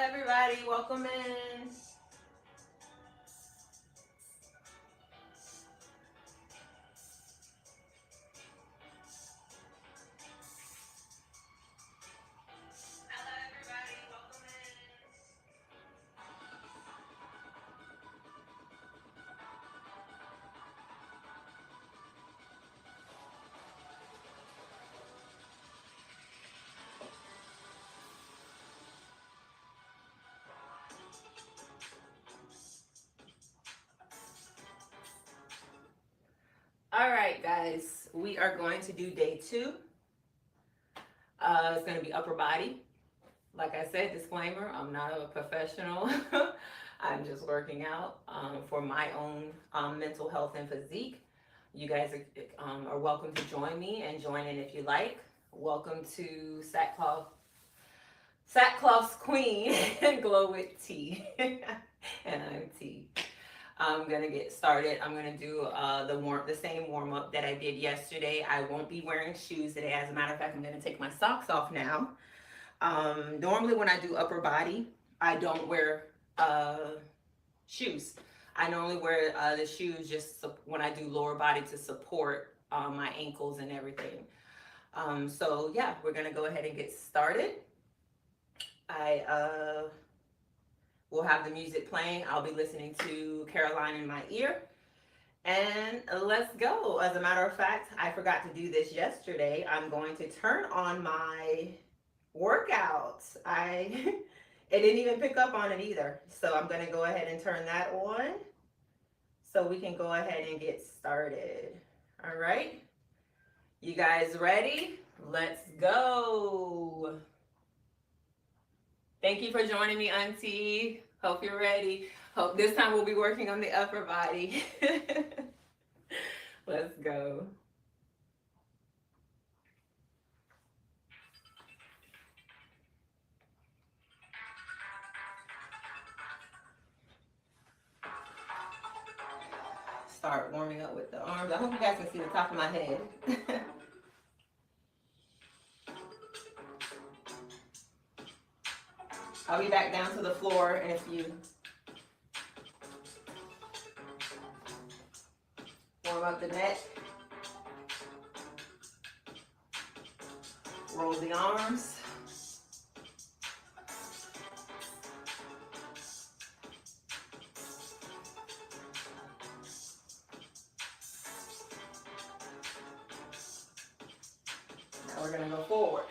everybody, welcome in. All right, guys, we are going to do day two. It's going to be upper body. Like I said, disclaimer, I'm not a professional. I'm just working out for my own mental health and physique. You guys are welcome to join me and join in if you like. Welcome to Sackcloth's Queen, Glow with T. And I'm T. I'm gonna get started. I'm gonna do the same warm up that I did yesterday. I won't be wearing shoes today. As a matter of fact, I'm gonna take my socks off now. Normally when I do upper body, I don't wear shoes. I normally wear the shoes just when I do lower body to support my ankles and everything. So yeah, we're gonna go ahead and get started. We'll have the music playing. I'll be listening to Caroline in my ear. And let's go. As a matter of fact, I forgot to do this yesterday. I'm going to turn on my workouts. It didn't even pick up on it either. So I'm going to go ahead and turn that on so we can go ahead and get started. All right. You guys ready? Let's go. Thank you for joining me, Auntie. Hope you're ready. Hope this time we'll be working on the upper body. Let's go. Start warming up with the arms. I hope you guys can see the top of my head. I'll be back down to the floor in a few. Warm up the neck. Roll the arms. Now we're going to go forward.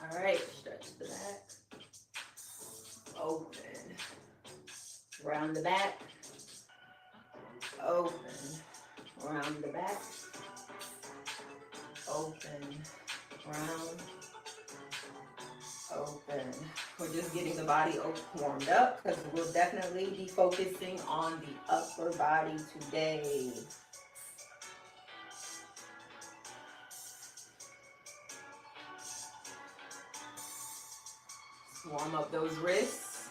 All right, stretch the back, open, round the back, open, round the back, open, round, open. We're just getting the body warmed up because we'll definitely be focusing on the upper body today. Warm up those wrists.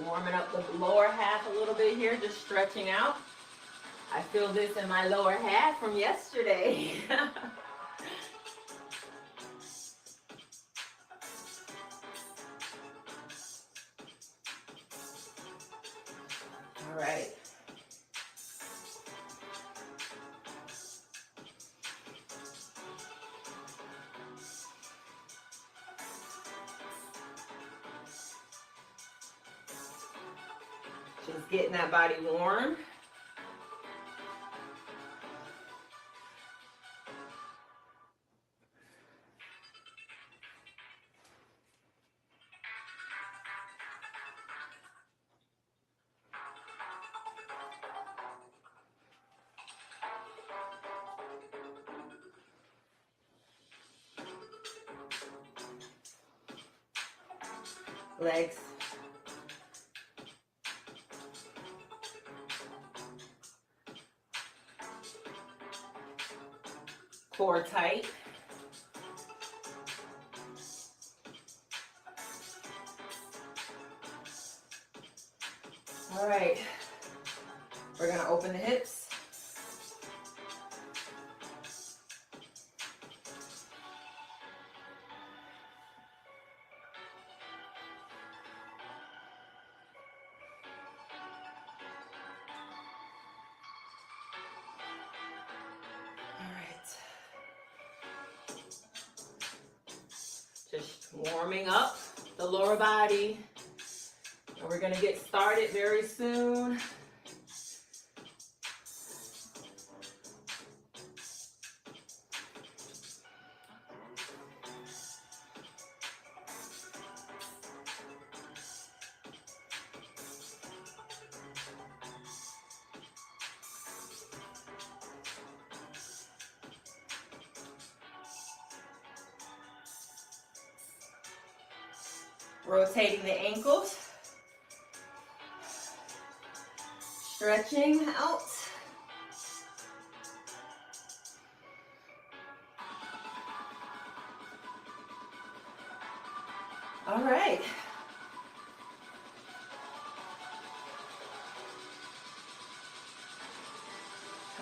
Warming up the lower half a little bit here, just stretching out. I feel this in my lower half from yesterday. All right. Just getting that body warm. Legs. Core tight. All right. We're going to open the hips. Just warming up the lower body. And we're going to get started very soon. Rotating the ankles. Stretching out. All right.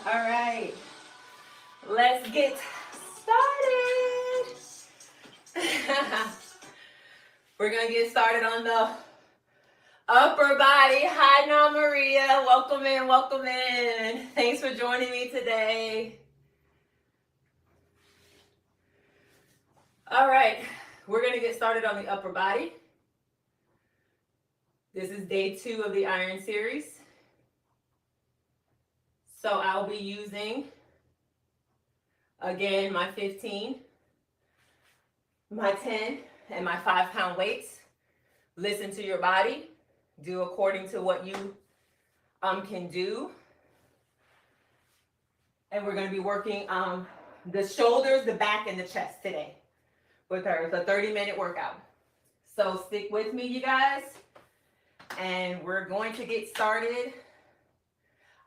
All right. Let's get started. We're going to get started on the upper body. Hi, now Maria. Welcome in, welcome in. Thanks for joining me today. All right, we're going to get started on the upper body. This is day 2 of the iron series. So I'll be using, again, my 15, my 10, and my 5-pound weights. Listen to your body. Do according to what you can do. And we're going to be working the shoulders, the back, and the chest today with her. It's a 30-minute workout. So stick with me, you guys. And we're going to get started.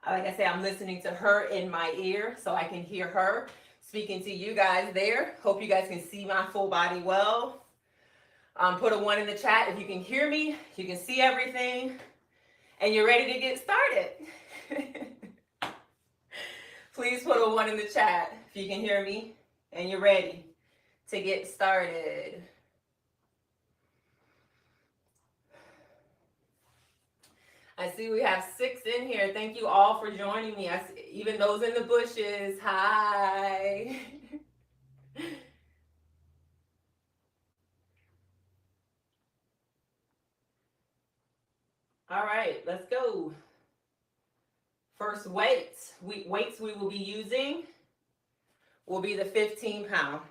Like I said, I'm listening to her in my ear so I can hear her speaking to you guys there. Hope you guys can see my full body well. Put a 1 in the chat if you can hear me, you can see everything, and you're ready to get started. Please put a 1 in the chat if you can hear me and you're ready to get started. I see we have 6 in here. Thank you all for joining me. I see, even those in the bushes. Hi. All right, let's go. First weights we will be using will be the 15-pound.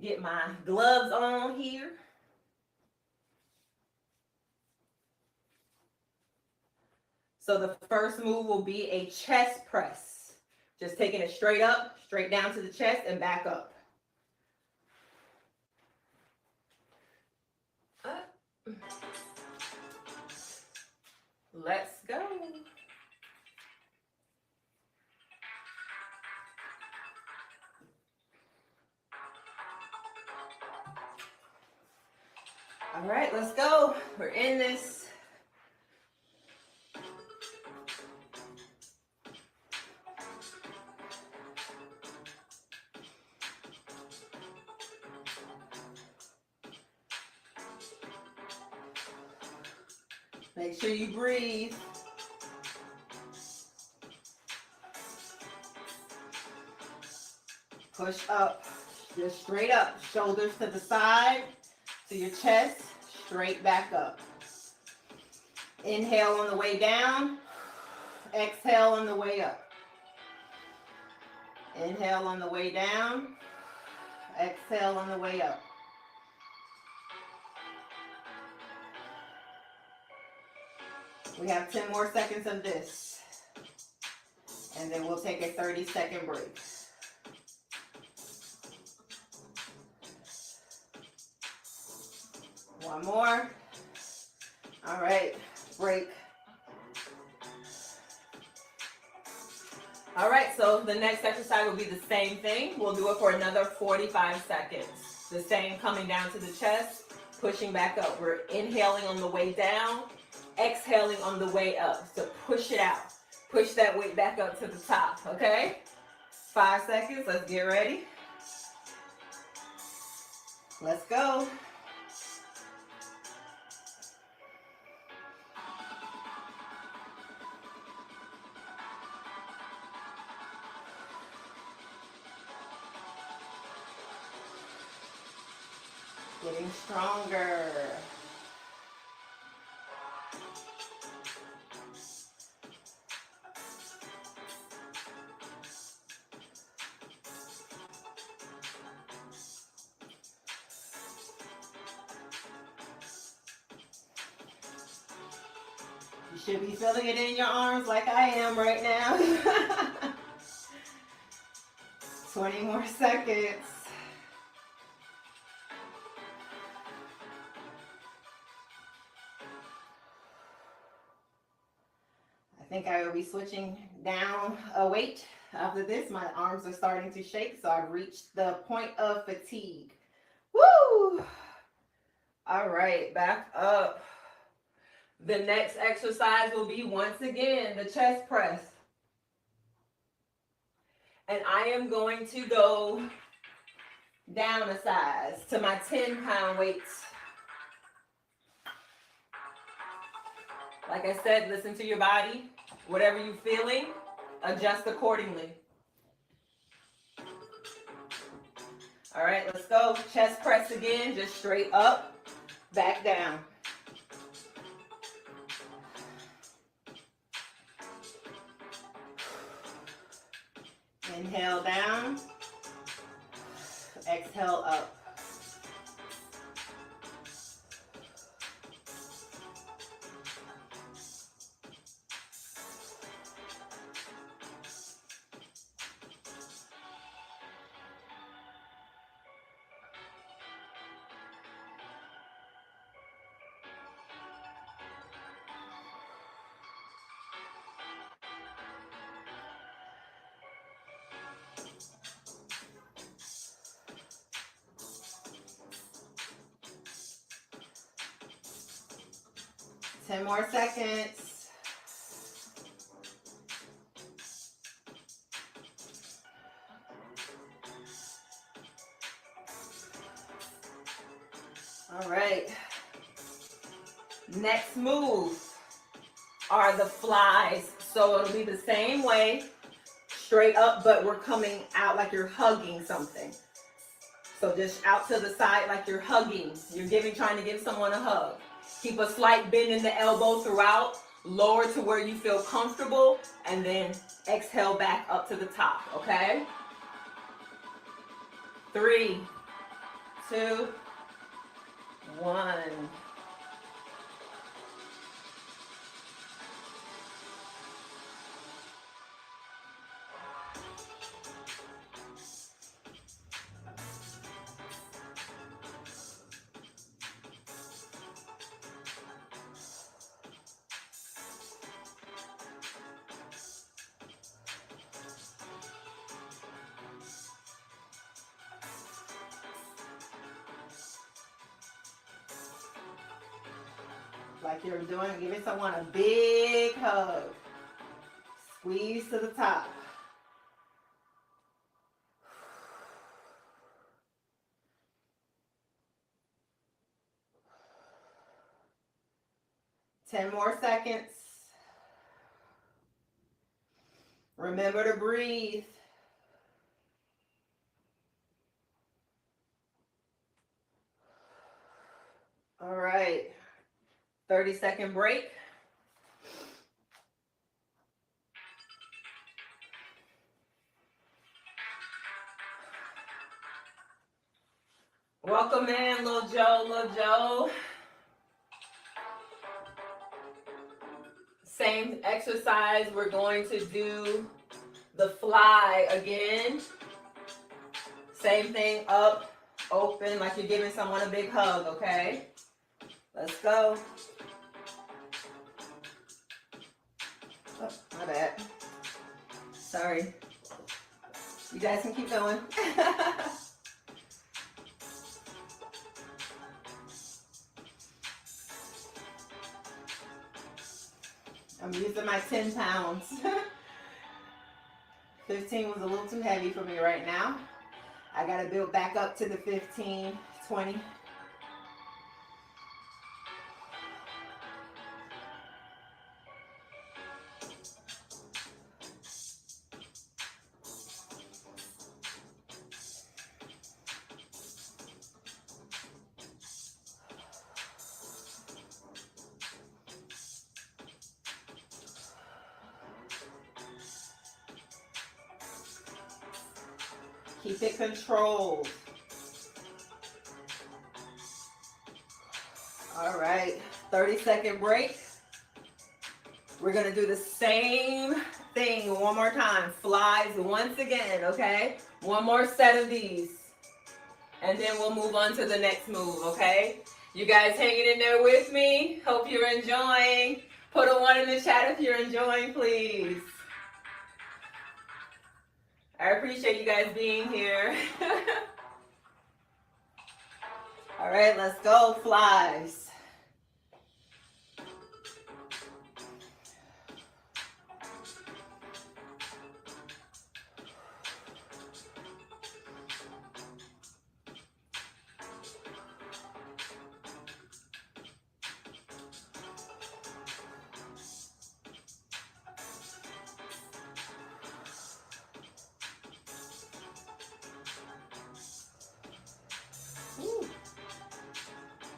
Get my gloves on here. So the first move will be a chest press. Just taking it straight up, straight down to the chest and back up. Let's go. All right, let's go. We're in this. Make sure you breathe. Push up, just straight up. Shoulders to the side, to your chest, straight back up. Inhale on the way down. Exhale on the way up. Inhale on the way down. Exhale on the way up. We have 10 more seconds of this. And then we'll take a 30-second break. One more. All right, break. All right, so the next exercise will be the same thing. We'll do it for another 45 seconds. The same, coming down to the chest, pushing back up. We're inhaling on the way down, exhaling on the way up. So push it out. Push that weight back up to the top, okay? 5 seconds, let's get ready. Let's go. Getting stronger. You should be feeling it in your arms like I am right now. 20 more seconds. I think I will be switching down a weight after this. My arms are starting to shake, so I've reached the point of fatigue. Woo! All right, back up. The next exercise will be, once again, the chest press. And I am going to go down a size to my 10-pound weights. Like I said, listen to your body. Whatever you're feeling, adjust accordingly. All right, let's go. Chest press again, just straight up, back down. Inhale down, exhale up. Ten more seconds. All right. Next move are the flies. So it'll be the same way, straight up, but we're coming out like you're hugging something. So just out to the side like you're hugging. You're trying to give someone a hug. Keep a slight bend in the elbow throughout. Lower to where you feel comfortable, and then exhale back up to the top, okay? 3, 2, 1. Like you're doing, giving someone a big hug. Squeeze to the top. Ten more seconds. Remember to breathe. All right. 30-second break. Welcome in, Lil Joe, Lil Joe. Same exercise we're going to do The fly again. Same thing, up, open, like you're giving someone a big hug, okay? Let's go. Oh, my bad. Sorry. You guys can keep going. I'm using my 10 pounds. 15 was a little too heavy for me right now. I got to build back up to the 15, 20. Keep it controlled. All right, 30-second break. We're gonna do the same thing one more time. Flies once again, okay? One more set of these. And then we'll move on to the next move, okay? You guys hanging in there with me? Hope you're enjoying. Put a 1 in the chat if you're enjoying, please. I appreciate you guys being here. All right, let's go, flies.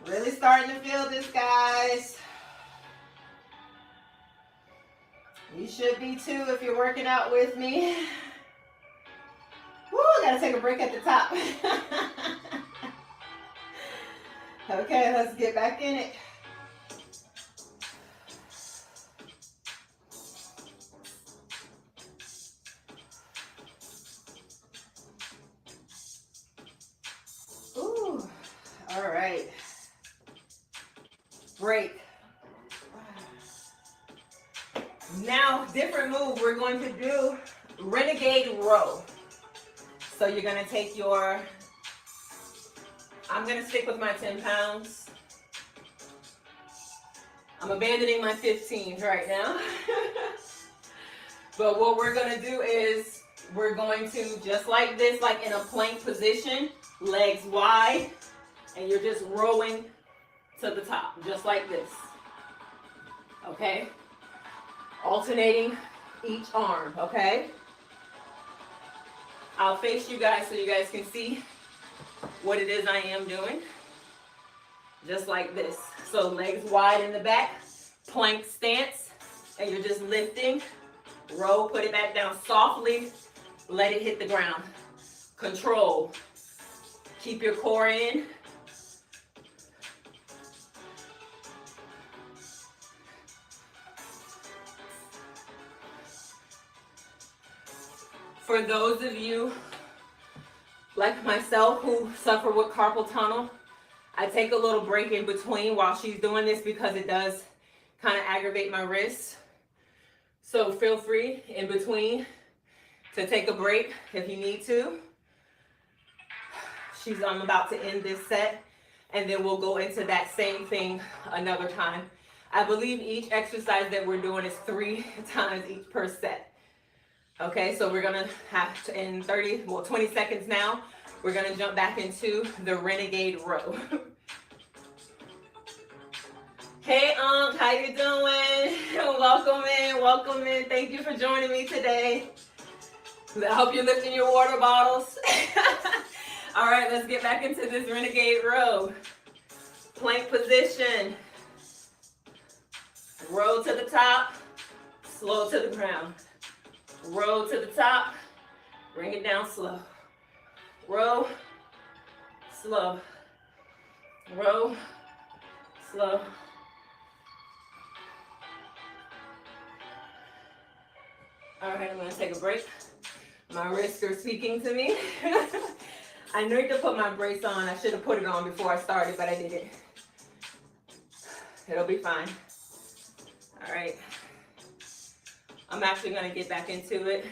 Really starting to feel this, guys. You should be too if you're working out with me. Woo, gotta take a break at the top. Okay, let's get back in it. Ooh, all right. Break. Now, different move. We're going to do renegade row. So you're going to take your, I'm going to stick with my 10 pounds. I'm abandoning my 15s right now. But what we're going to do is we're going to, just like this, like in a plank position, legs wide, and you're just rowing to the top, just like this. Okay? Alternating each arm, okay? I'll face you guys so you guys can see what it is I am doing. Just like this. So legs wide in the back, plank stance, and you're just lifting, roll, put it back down softly, let it hit the ground. Control. Keep your core in. For those of you like myself who suffer with carpal tunnel, I take a little break in between while she's doing this because it does kind of aggravate my wrists. So feel free in between to take a break if you need to. I'm about to end this set, and then we'll go into that same thing another time. I believe each exercise that we're doing is 3 times each per set. Okay, so we're gonna have to, in 20 seconds now, we're gonna jump back into the renegade row. Hey, how you doing? Welcome in. Thank you for joining me today. I hope you're lifting your water bottles. All right, let's get back into this renegade row. Plank position. Roll to the top, slow to the ground. Roll to the top, bring it down slow. Roll, slow. Roll, slow. All right, I'm gonna take a break. My wrists are speaking to me. I need to put my brace on. I should have put it on before I started, but I didn't. It'll be fine. All right. I'm actually going to get back into it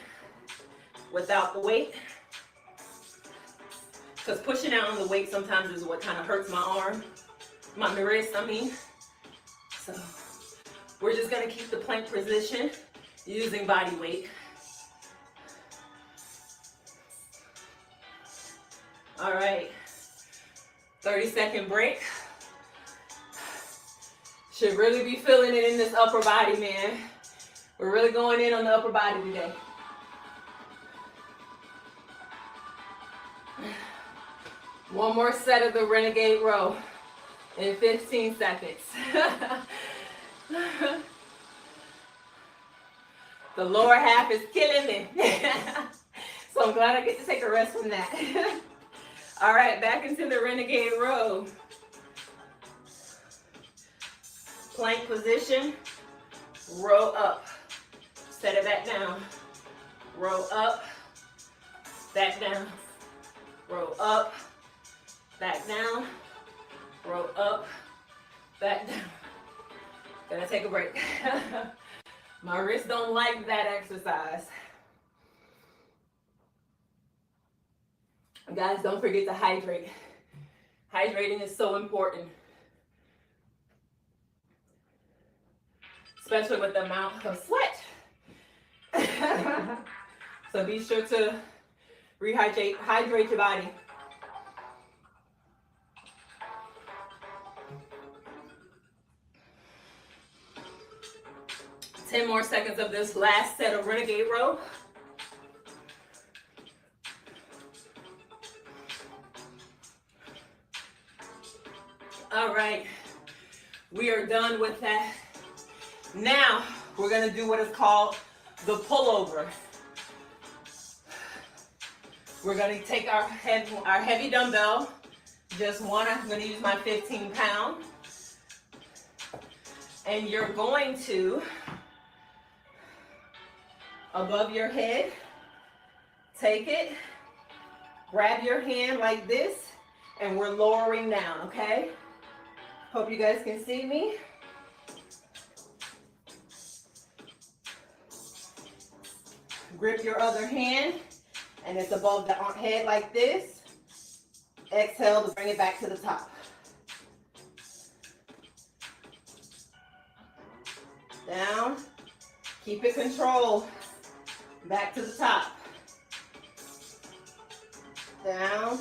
without the weight. Because pushing out on the weight sometimes is what kind of hurts my arm. My wrist, I mean. So we're just going to keep the plank position using body weight. All right, 30-second break. Should really be feeling it in this upper body, man. We're really going in on the upper body today. One more set of the renegade row in 15 seconds. The lower half is killing me. So I'm glad I get to take a rest from that. All right, back into the renegade row. Plank position, row up. Set it back down. Row up, back down. Row up, back down. Row up, back down. Gonna take a break. My wrists don't like that exercise. Guys, don't forget to hydrate. Hydrating is so important. Especially with the amount of sweat. So be sure to hydrate your body. Ten more seconds of this last set of renegade row. All right, we are done with that. Now we're gonna do what is called the pullover. We're gonna take our heavy dumbbell, just one. I'm gonna use my 15-pound, and you're going to, above your head, take it, grab your hand like this, and we're lowering down, okay? Hope you guys can see me. Grip your other hand, and it's above the head like this. Exhale to bring it back to the top. Down. Keep it controlled. Back to the top. Down.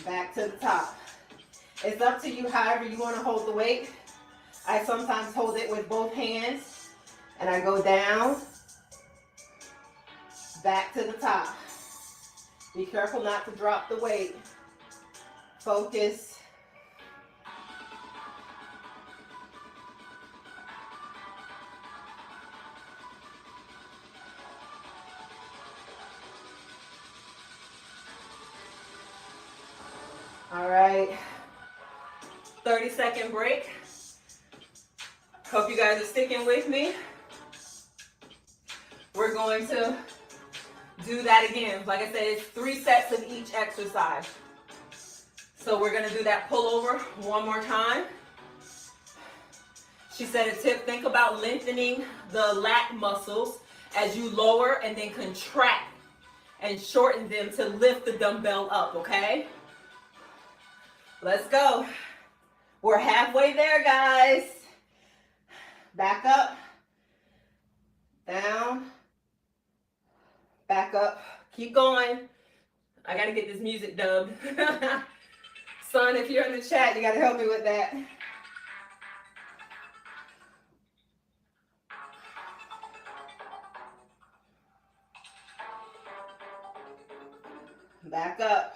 Back to the top. It's up to you however you want to hold the weight. I sometimes hold it with both hands and I go down, back to the top. Be careful not to drop the weight. Focus. All right, 30-second break. Hope you guys are sticking with me. We're going to do that again. Like I said, it's 3 sets of each exercise. So we're gonna do that pullover one more time. She said a tip, think about lengthening the lat muscles as you lower and then contract and shorten them to lift the dumbbell up, okay? Let's go. We're halfway there, guys. Back up, down, back up. Keep going. I gotta get this music dubbed. Son, if you're in the chat, you gotta help me with that. Back up.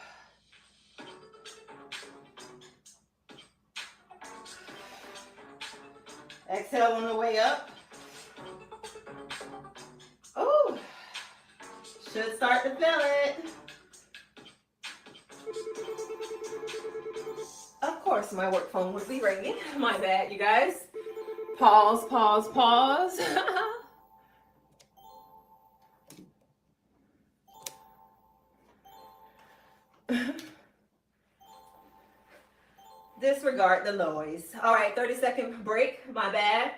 Exhale on the way up. Oh, should start to feel it. Of course, my work phone would be ringing. My bad, you guys. Pause, pause, pause. Disregard the noise. All right, 30-second break. My bad.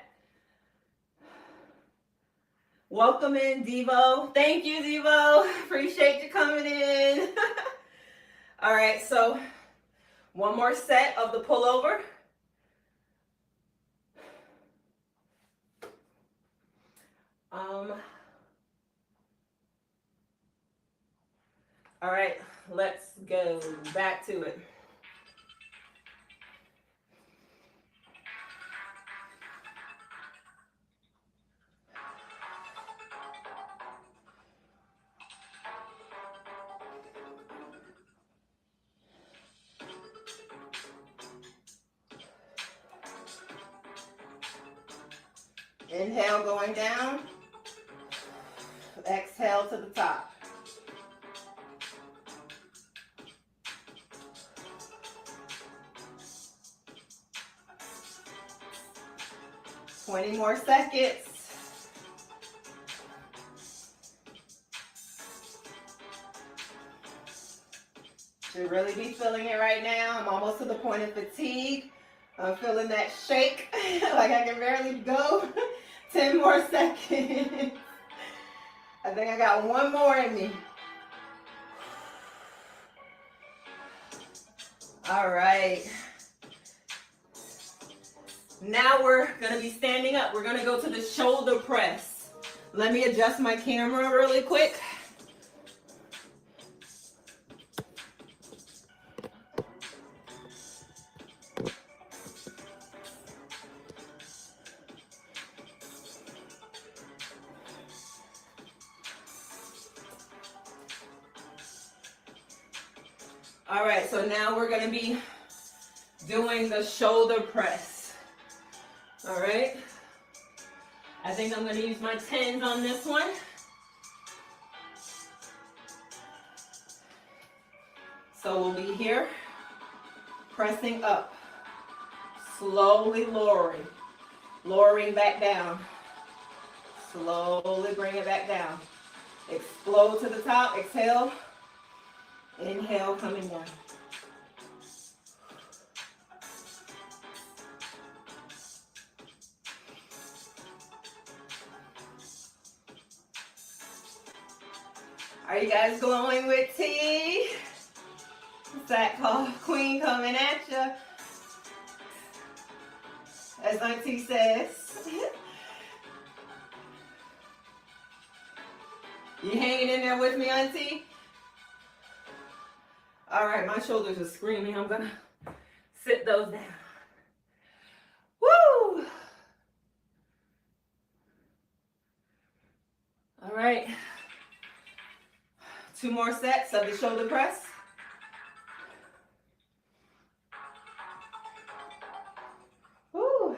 Welcome in, Devo. Thank you, Devo. Appreciate you coming in. All right, so one more set of the pullover. All right, let's go back to it. Inhale going down. Exhale to the top. Twenty more seconds. Should really be feeling it right now. I'm almost to the point of fatigue. I'm feeling that shake, like I can barely go. 10 more seconds. I think I got one more in me. All right. Now we're gonna be standing up. We're gonna go to the shoulder press. Let me adjust my camera really quick. All right, so now we're gonna be doing the shoulder press. All right. I think I'm gonna use my 10s on this one. So we'll be here, pressing up, slowly lowering, lowering back down, slowly bring it back down. Explode to the top, exhale. Inhale, coming down. Are you guys glowing with tea? Sackcloth queen coming at you. As Auntie says. You hanging in there with me, Auntie? All right, my shoulders are screaming. I'm gonna sit those down. Woo! All right. 2 more sets of the shoulder press. Woo!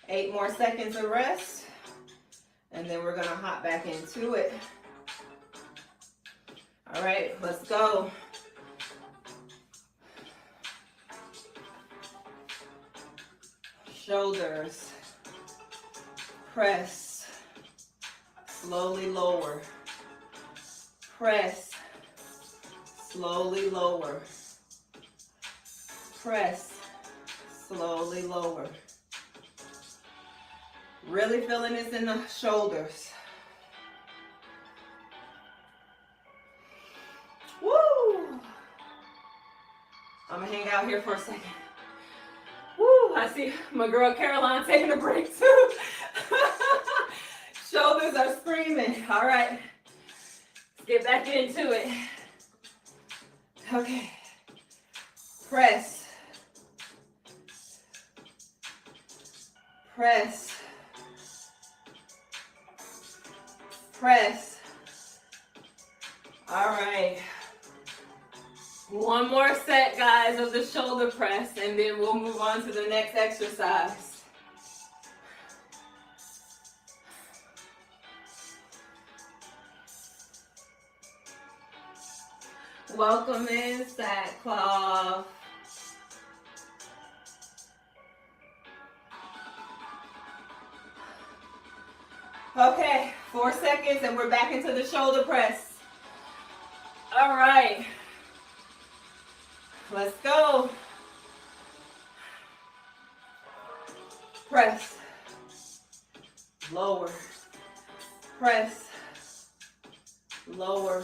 8 more seconds of rest. And then we're gonna hop back into it. All right, let's go. Shoulders, press, slowly lower, press, slowly lower, press, slowly lower. Really feeling this in the shoulders. Woo! I'm gonna hang out here for a second. Woo! I see my girl Caroline taking a break too. Shoulders are screaming. All right, let's get back into it. Okay. Press. Press. Press. All right. One more set, guys, of the shoulder press, and then we'll move on to the next exercise. Welcome in, Sackcloth. Okay, 4 seconds and we're back into the shoulder press. All right. Let's go. Press. Lower. Press. Lower.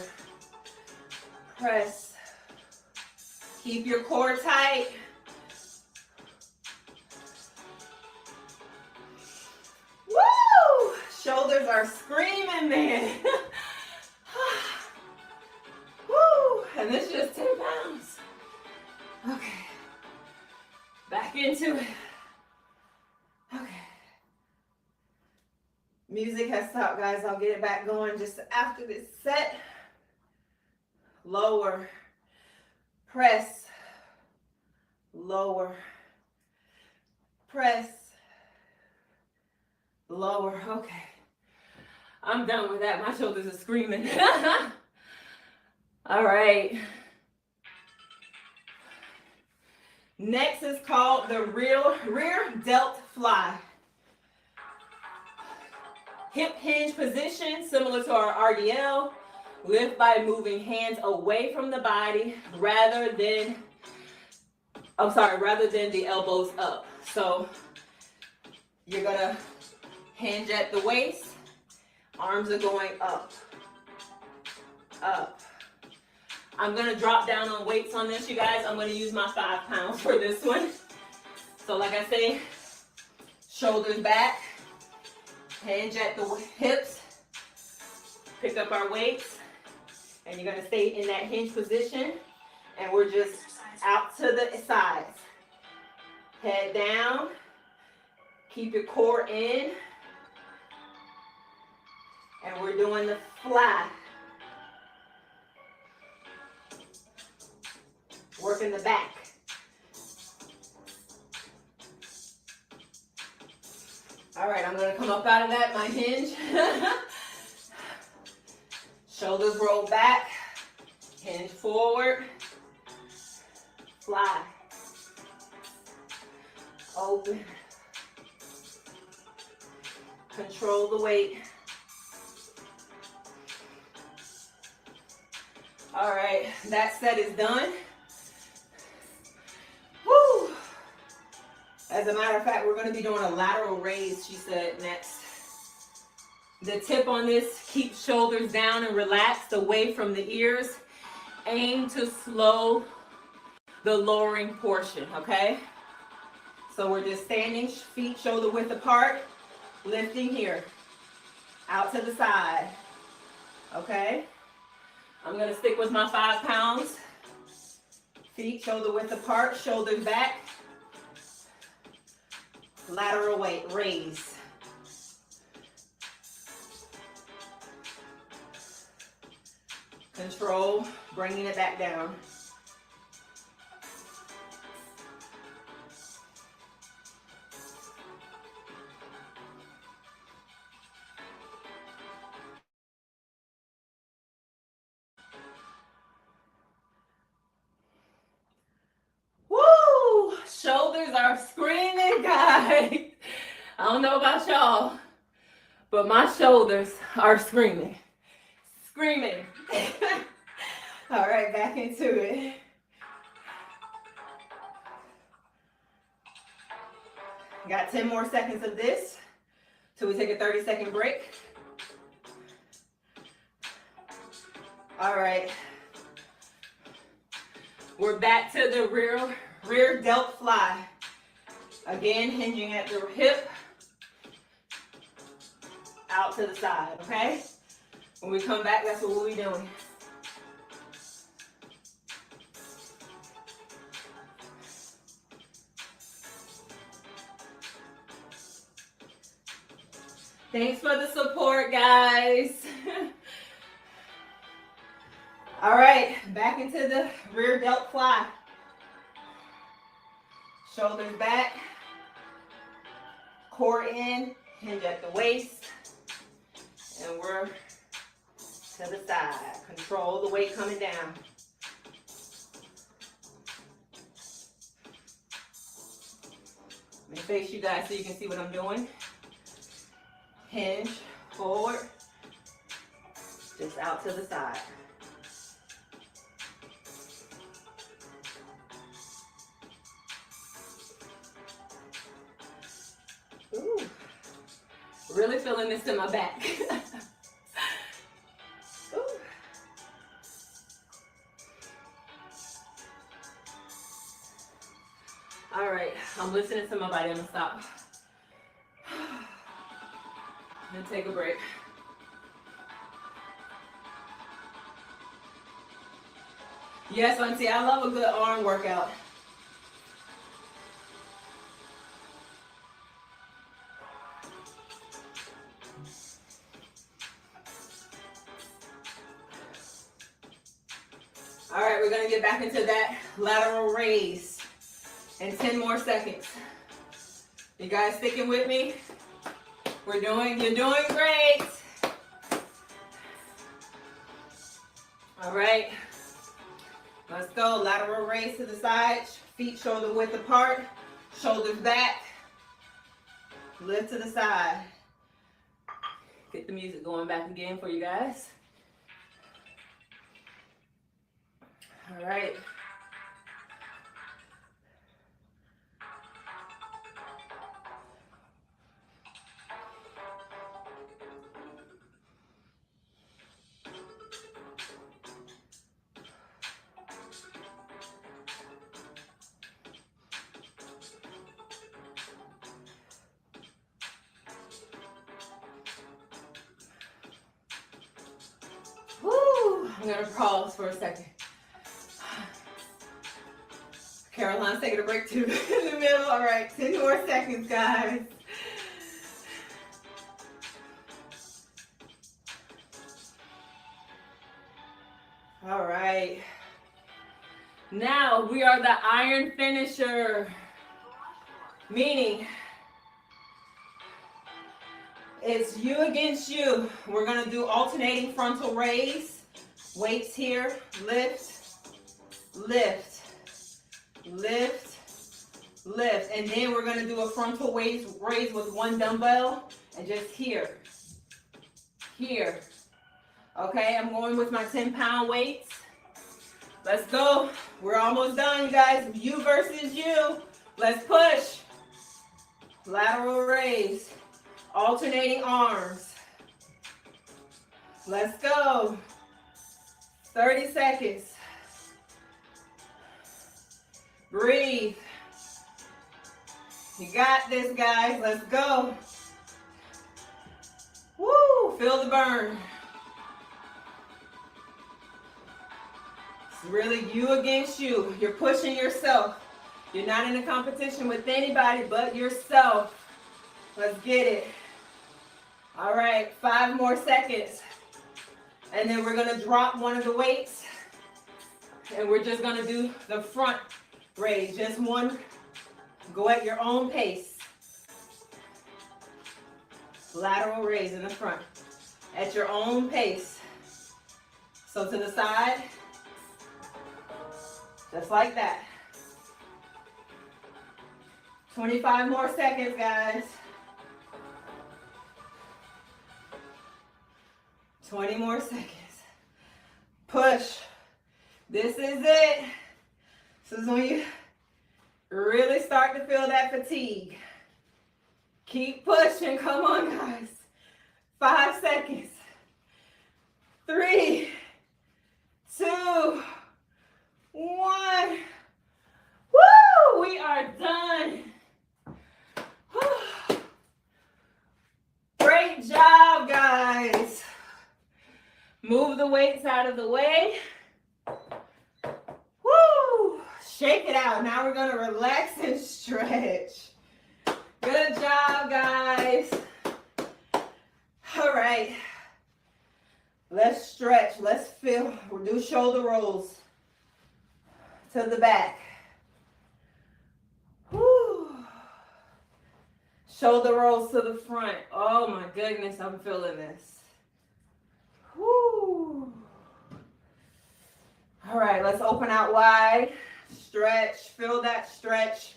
Press. Keep your core tight. Woo! Shoulders are screaming, man. Woo! And this is just 10 pounds. Okay. Back into it. Okay. Music has stopped, guys. I'll get it back going just after this set. Lower. Press. Lower. Press. Lower. Okay. I'm done with that. My shoulders are screaming. All right. Next is called the rear delt fly. Hip hinge position, similar to our RDL. Lift by moving hands away from the body rather than the elbows up. So you're gonna hinge at the waist. Arms are going up, up. I'm gonna drop down on weights on this, you guys. I'm gonna use my 5 pounds for this one. So like I say, shoulders back, hinge at the hips, pick up our weights, and you're gonna stay in that hinge position, and we're just out to the sides. Head down, keep your core in, and we're doing the fly. Working the back. All right, I'm gonna come up out of that, my hinge. Shoulders roll back, hinge forward, fly, open, control the weight. All right, that set is done. Woo! As a matter of fact, we're going to be doing a lateral raise, she said, next. The tip on this, keep shoulders down and relaxed away from the ears. Aim to slow the lowering portion, okay? So we're just standing, feet shoulder width apart, lifting here, out to the side, okay? I'm going to stick with my 5 pounds. Feet shoulder width apart, shoulders back. Lateral weight, raise. Control, bringing it back down. Woo! Shoulders are screaming, guys. I don't know about y'all, but my shoulders are screaming. Screaming. All right, back into it. Got 10 more seconds of this till we take a 30-second break. All right. We're back to the rear delt fly. Again, hinging at the hip, out to the side, okay? When we come back, that's what we'll be doing. Thanks for the support, guys. All right, back into the rear delt fly. Shoulders back, core in, hinge at the waist, and we're to the side. Control the weight coming down. Let me face you guys so you can see what I'm doing. Hinge, forward, Just out to the side. Ooh. Really feeling this in my back. Ooh. All right, I'm listening to my body. I'm gonna stop. And take a break. Yes, Auntie, I love a good arm workout. All right, we're gonna get back into that lateral raise in 10 more seconds. You guys sticking with me? You're doing great. All right, let's go. Lateral raise to the side, feet shoulder width apart, shoulders back, lift to the side. Get the music going back again for you guys. All right. Woo! I'm gonna pause for a second. Caroline's taking a break too in the middle. All right, 10 more seconds, guys. All right. Now we are the iron finisher, meaning it's you against you. We're gonna do alternating frontal raise. Weights here, lift, lift, lift, lift. And then we're gonna do a frontal raise with one dumbbell and just here. Okay, I'm going with my 10-pound weights. Let's go. We're almost done, you guys. You versus you. Let's push. Lateral raise. Alternating arms. Let's go. 30 seconds. Breathe. You got this, guys. Let's go. Woo! Feel the burn. It's really you against you. You're pushing yourself. You're not in a competition with anybody but yourself. Let's get it. All right, 5 more seconds. And then we're gonna drop one of the weights. And we're just gonna do the front raise. Just one. Go at your own pace. Lateral raise in the front. At your own pace. So to the side. Just like that. 25 more seconds, guys. 20 more seconds. Push. This is it. This is when you really start to feel that fatigue. Keep pushing. Come on, guys. 5 seconds. 3, 2, 1. Woo! We are done. Great job, guys. Move the weights out of the way. Woo! Shake it out. Now we're gonna relax and stretch. Good job, guys. All right. Let's stretch. Let's feel. We'll do shoulder rolls to the back. Woo! Shoulder rolls to the front. Oh my goodness, I'm feeling this. Woo! All right, let's open out wide. Stretch. Feel that stretch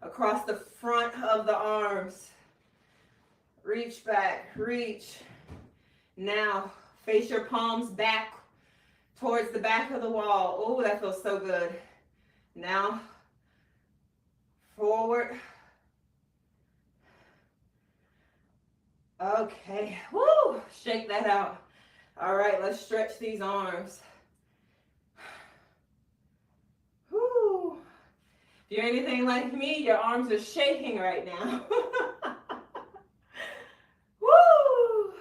across the front of the arms. Reach back. Reach. Now, Face your palms back towards the back of the wall. Oh, that feels so good. Now, forward. Okay, woo, shake that out. All right, let's stretch these arms. Woo. If you're anything like me, your arms are shaking right now. Woo.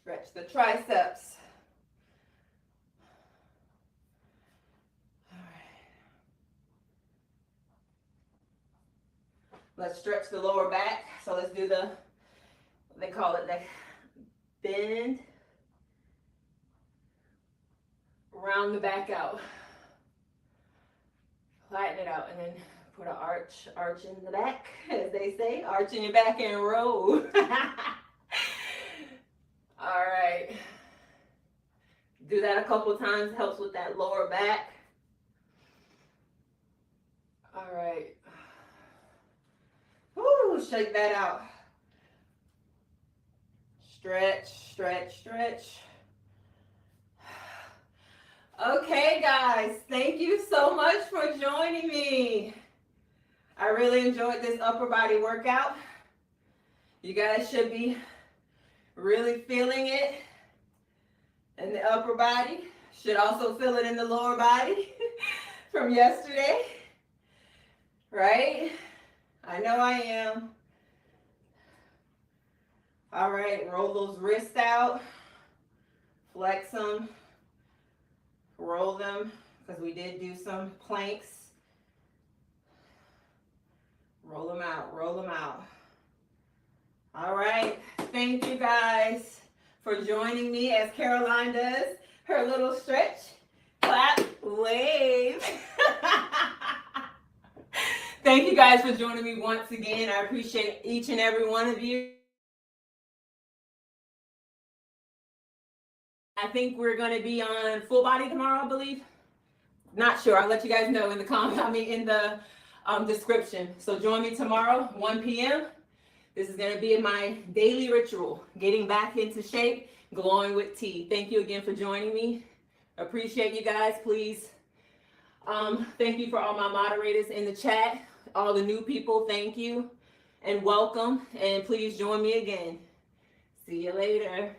Stretch the triceps. All right. Let's stretch the lower back. So let's do the, they call it the bend, round the back out. Flatten it out and then put an arch in the back, as they say. Arch in your back and roll. All right. Do that a couple times, helps with that lower back. All right. Woo, shake that out. Stretch, stretch, stretch. Okay, guys, thank you so much for joining me. I really enjoyed this upper body workout. You guys should be really feeling it in the upper body. Should also feel it in the lower body from yesterday, right? I know I am. All right, roll those wrists out, flex them, roll them, because we did do some planks. Roll them out, roll them out. All right, thank you guys for joining me as Caroline does her little stretch, clap, wave. Thank you guys for joining me once again. I appreciate each and every one of you. I think we're going to be on full body tomorrow, I believe. Not sure. I'll let you guys know in the in the description. So join me tomorrow, 1 p.m. This is going to be my daily ritual, getting back into shape, glowing with tea. Thank you again for joining me. Appreciate you guys. Please, thank you for all my moderators in the chat. All the new people, thank you and welcome. And please join me again. See you later.